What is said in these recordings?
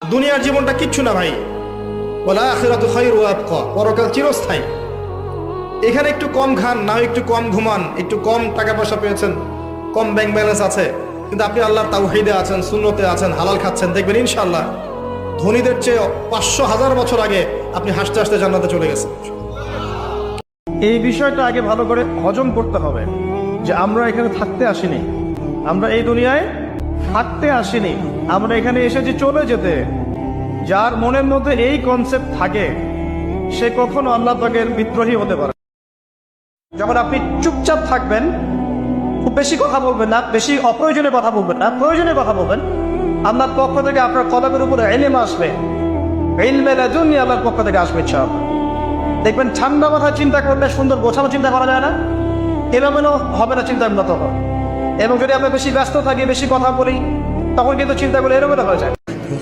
দুনিয়ার জীবনটা কিচ্ছু না ভাই, ওয়াল আখিরাতু খায়রু ওয়া আবকা, পরকাল চিরস্থায়ী। এখানে একটু কম খান, না একটু কম ঘুমান, একটু কম টাকা পয়সা পেয়েছেন, কম ব্যাংক ব্যালেন্স আছে, কিন্তু আপনি আল্লাহর তাওহীদে আছেন, সুন্নতে আছেন, হালাল খাচ্ছেন, দেখবেন ইনশাআল্লাহ ধনীদের চেয়ে 500,000 বছর আগে আপনি হাসতে হাসতে জান্নাতে চলে গেছেন। এই বিষয়টা আগে ভালো করে হজম করতে হবে যে আমরা এখানে থাকতে আসিনি, আমরা এই দুনিয়ায় থাকতে আসিনি, আমরা এখানে এসেছি চলে যেতে। যার মনের মধ্যে এই কনসেপ্ট থাকে সে কখনো আল্লাহ পাকের বিদ্রোহী হতে পারে। যখন আপনি চুপচাপ থাকবেন, খুব বেশি কথা বলবেন না, বেশি অপ্রয়োজনীয় কথা বলবেন না, প্রয়োজনীয় কথা বলবেন, আল্লাহর পক্ষ থেকে আপনার কলমের উপরে ইলম আসবে, ইলমে লাদুন্নি আল্লাহর পক্ষ থেকে আসবে সব। দেখবেন ঠান্ডা মাথায় চিন্তা করলে সুন্দর গোছানো চিন্তা করা যায় না, এলোমেলো হবে না চিন্তাগুলো তখন। এবং যদি আমরা বেশি ব্যস্ত থাকি, বেশি কথা বলি, তখন কিন্তু চিন্তাগুলো এলোমেলো হয়ে যায়।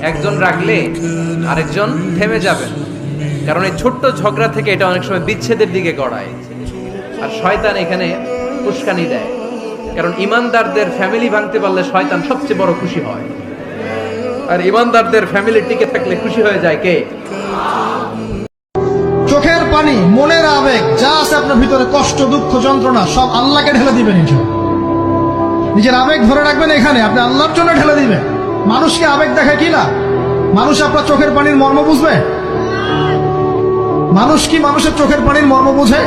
একজন রাগলে আরেকজন থেমে যাবেন, কারণ এই ছোট্ট ঝগড়া থেকে এটা অনেক সময় বিচ্ছেদের দিকে গড়ায়। আর শয়তান এখানে উস্কানি দেয়, কারণ ইমানদারদের ফ্যামিলি ভাঙতে পারলে শয়তান সবচেয়ে বড় খুশি হয়, আর ইমানদারদের ফ্যামিলি টিকে থাকলে খুশি হয়ে যায় কে? চোখের পানি, মনের আবেগ যা আছে আপনার ভিতরে, কষ্ট, দুঃখ, যন্ত্রণা, সব আল্লাহকে ঢেলে দিবেন। নিজের আবেগ ধরে রাখবেন এখানে, আপনি আল্লাহর জন্য ঢেলে দিবেন। মানুষকে আবেগ দেখায় কি না? মানুষ আপনার চোখের পানির মর্ম বুঝবে? মানুষ কি মানুষের চোখের পানির মর্ম বুঝে?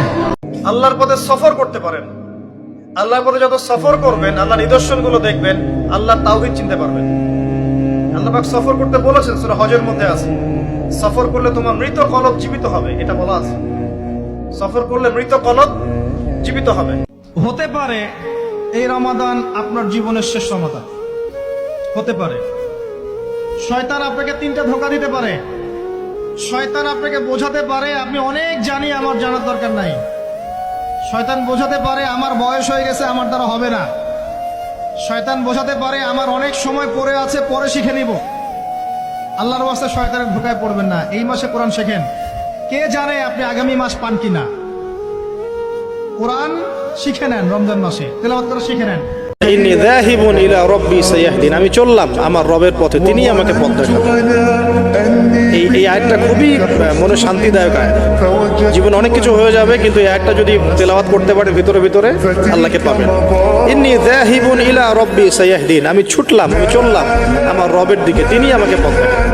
আল্লাহর পথে সফর করতে পারেন, আল্লাহর পথে যত সফর করবেন, আল্লাহ নিদর্শনগুলো দেখবেন, আল্লাহর তাওহীদ চিনতে পারবেন। আল্লাহ পাক সফর করতে বলেছেন, সূরা হজের মধ্যে আছে, সফর করলে তোমার মৃত কলব জীবিত হবে, এটা বলা আছে। সফর করলে মৃত কলব জীবিত হবে। হতে পারে এই রমাদান আপনার জীবনের শেষ রমাদান হতে পারে। শয়তান আপনাকে 3টা ধোঁকা দিতে পারে। শয়তান আপনাকে বোঝাতে পারে আপনি অনেক জানি, আমার জানার দরকার নাই। শয়তান বোঝাতে পারে আমার বয়স হয়ে গেছে, আমার দ্বারা হবে না। শয়তান বোঝাতে পারে আমার অনেক সময় পড়ে আছে, পরে শিখে নিব। আল্লাহর ওয়াস্তে শয়তানের ধোঁকায় পড়বেন না। এই মাসে কোরআন শেখেন, কে জানে আপনি আগামী মাস পান কিনা। কোরআন শিখে নেন, রমজান মাসে তেলাওয়াত করে শিখে নেন। ইন্নী যাহিবুন ইলা রাব্বি সায়াহদিন, আমি চললাম আমার রবের পথে, তিনি আমাকে পথ দেখাবেন। এই আয়াতটা খুবই মনে শান্তিদায়ক আয়াত। জীবনে অনেক কিছু হয়ে যাবে, কিন্তু এই আয়াতটা যদি তেলাওয়াত করতে পারে ভিতরে ভিতরে, আল্লাহকে পাবেন। ইন্নী যাহিবুন ইলা রাব্বি সায়াহদিন, আমি ছুটলাম, আমি চললাম আমার রবের দিকে, তিনি আমাকে পথ দেখাবেন।